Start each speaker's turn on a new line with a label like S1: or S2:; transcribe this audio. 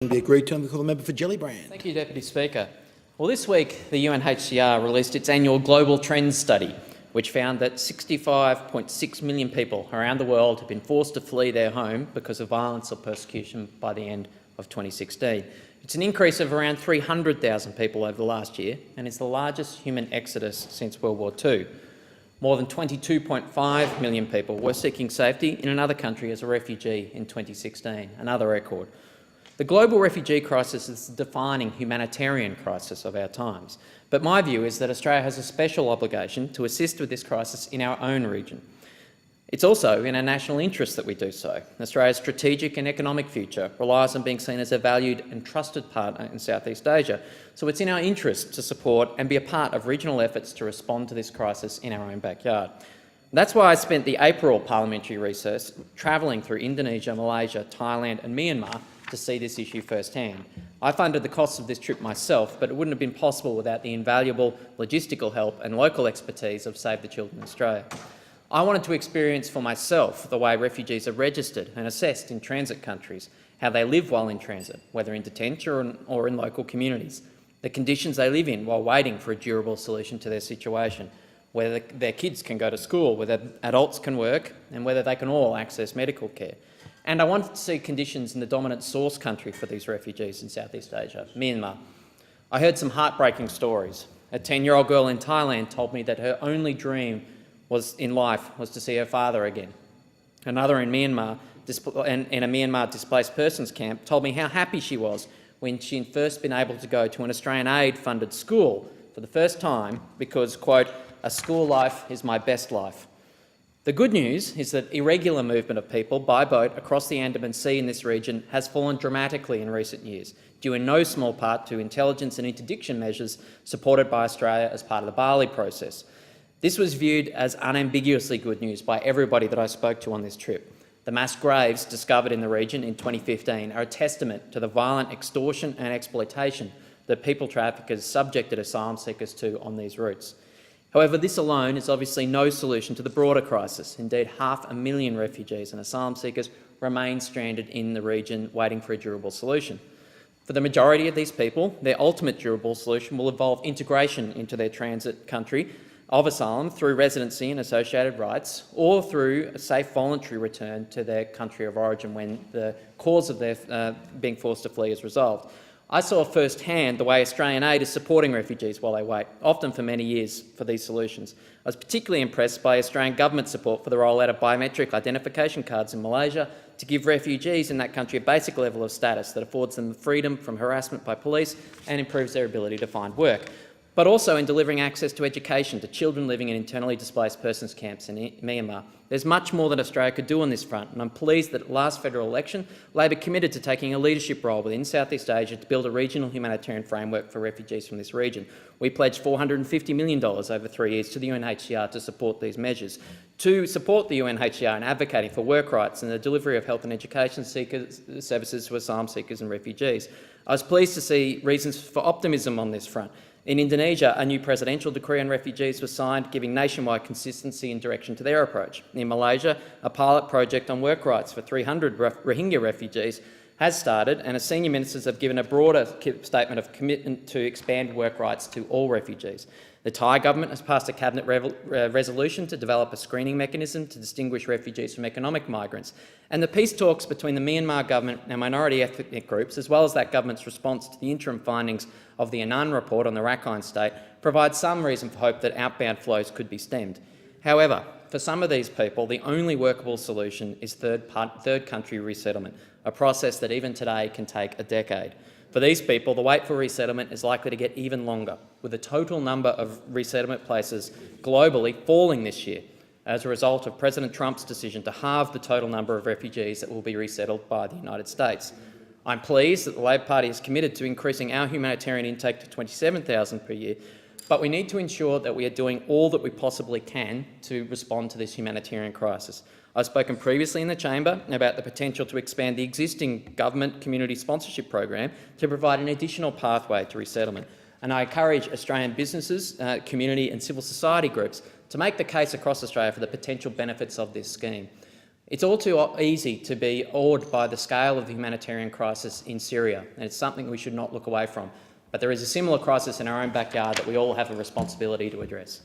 S1: Be agreed to. We call the member for Gellibrand.
S2: Thank you, Deputy Speaker. Well, this week the UNHCR released its annual Global Trends Study, which found that 65.6 million people around the world have been forced to flee their home because of violence or persecution by the end of 2016. It's an increase of around 300,000 people over the last year, and it's the largest human exodus since World War II. More than 22.5 million people were seeking safety in another country as a refugee in 2016, another record. The global refugee crisis is the defining humanitarian crisis of our times, but my view is that Australia has a special obligation to assist with this crisis in our own region. It's also in our national interest that we do so. Australia's strategic and economic future relies on being seen as a valued and trusted partner in Southeast Asia, so it's in our interest to support and be a part of regional efforts to respond to this crisis in our own backyard. That's why I spent the April parliamentary recess travelling through Indonesia, Malaysia, Thailand and Myanmar to see this issue firsthand. I funded the costs of this trip myself, but it wouldn't have been possible without the invaluable logistical help and local expertise of Save the Children Australia. I wanted to experience for myself the way refugees are registered and assessed in transit countries, how they live while in transit, whether in detention or in local communities, the conditions they live in while waiting for a durable solution to their situation, whether their kids can go to school, whether adults can work, and whether they can all access medical care. And I wanted to see conditions in the dominant source country for these refugees in Southeast Asia, Myanmar. I heard some heartbreaking stories. A 10-year-old girl in Thailand told me that her only dream in life was to see her father again. Another in Myanmar, in a Myanmar displaced persons camp, told me how happy she was when she'd first been able to go to an Australian aid-funded school for the first time because, quote, "a school life is my best life." The good news is that irregular movement of people by boat across the Andaman Sea in this region has fallen dramatically in recent years, due in no small part to intelligence and interdiction measures supported by Australia as part of the Bali process. This was viewed as unambiguously good news by everybody that I spoke to on this trip. The mass graves discovered in the region in 2015 are a testament to the violent extortion and exploitation that people traffickers subjected asylum seekers to on these routes. However, this alone is obviously no solution to the broader crisis. Indeed, 500,000 refugees and asylum seekers remain stranded in the region waiting for a durable solution. For the majority of these people, their ultimate durable solution will involve integration into their transit country of asylum through residency and associated rights, or through a safe voluntary return to their country of origin when the cause of their being forced to flee is resolved. I saw firsthand the way Australian aid is supporting refugees while they wait, often for many years, for these solutions. I was particularly impressed by Australian government support for the rollout of biometric identification cards in Malaysia to give refugees in that country a basic level of status that affords them freedom from harassment by police and improves their ability to find work, but also in delivering access to education to children living in internally displaced persons camps in Myanmar. There's much more that Australia could do on this front, and I'm pleased that at the last federal election, Labor committed to taking a leadership role within Southeast Asia to build a regional humanitarian framework for refugees from this region. We pledged $450 million over 3 years to the UNHCR to support these measures. To support the UNHCR in advocating for work rights and the delivery of health and education services to asylum seekers and refugees. I was pleased to see reasons for optimism on this front. In Indonesia, a new presidential decree on refugees was signed, giving nationwide consistency and direction to their approach. In Malaysia, a pilot project on work rights for 300 Rohingya refugees has started, and senior ministers have given a broader statement of commitment to expand work rights to all refugees. The Thai government has passed a cabinet resolution to develop a screening mechanism to distinguish refugees from economic migrants. And the peace talks between the Myanmar government and minority ethnic groups, as well as that government's response to the interim findings of the Annan report on the Rakhine state, provide some reason for hope that outbound flows could be stemmed. However, for some of these people, the only workable solution is third country resettlement, a process that even today can take a decade. For these people, the wait for resettlement is likely to get even longer, with the total number of resettlement places globally falling this year as a result of President Trump's decision to halve the total number of refugees that will be resettled by the United States. I'm pleased that the Labor Party is committed to increasing our humanitarian intake to 27,000 per year, but we need to ensure that we are doing all that we possibly can to respond to this humanitarian crisis. I've spoken previously in the chamber about the potential to expand the existing government community sponsorship program to provide an additional pathway to resettlement. And I encourage Australian businesses, community and civil society groups to make the case across Australia for the potential benefits of this scheme. It's all too easy to be awed by the scale of the humanitarian crisis in Syria, and it's something we should not look away from. But there is a similar crisis in our own backyard that we all have a responsibility to address.